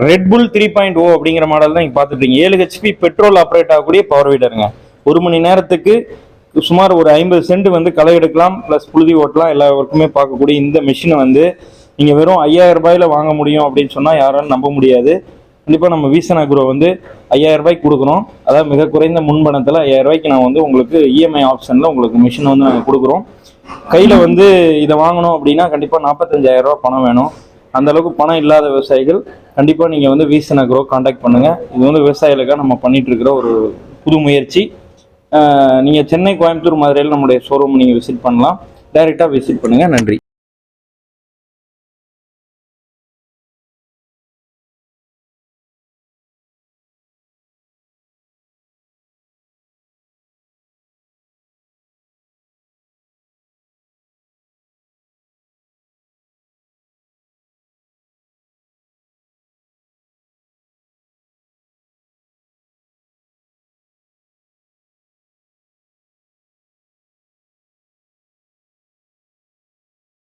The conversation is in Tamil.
ரெட்புல் 3.0 அப்படிங்கிற மாடல் தான் இங்கே பார்த்துட்டீங்க. 7 ஹெச்பி பெட்ரோல் ஆப்ரேட் ஆகக்கூடிய பவர் வீடருங்க. 1 மணி நேரத்துக்கு சுமார் ஒரு 50 சென்ட் வந்து களை எடுக்கலாம், ப்ளஸ் புழுதி ஓட்டலாம், எல்லா ஒர்க்குமே பார்க்கக்கூடிய இந்த மிஷினை வந்து நீங்கள் வெறும் 5000 ரூபாயில் வாங்க முடியும் அப்படின்னு சொன்னால் யாராலும் நம்ப முடியாது. கண்டிப்பாக நம்ம விசன் அக்ரோ வந்து 5000 ரூபாய்க்கு கொடுக்குறோம். அதாவது மிக குறைந்த முன்பணத்தில் 5000 ரூபாய்க்கு நான் வந்து உங்களுக்கு இஎம்ஐ ஆப்ஷனில் உங்களுக்கு மிஷின் வந்து நாங்கள் கொடுக்குறோம். கையில் வந்து இதை வாங்கணும் அப்படின்னா கண்டிப்பாக 45,000 ரூபா பணம் வேணும். அந்த அளவுக்கு பணம் இல்லாத விவசாயிகள் கண்டிப்பாக நீங்கள் வந்து விசன் அக்ரோ கான்டாக்ட் பண்ணுங்கள். இது வந்து விவசாயிகளுக்காக நம்ம பண்ணிட்டு இருக்கிற ஒரு புது முயற்சி. நீங்கள் சென்னை, கோயம்புத்தூர், மதுரையில் நம்முடைய ஷோரூம் நீங்கள் விசிட் பண்ணலாம். டைரெக்டாக விசிட் பண்ணுங்கள். நன்றி.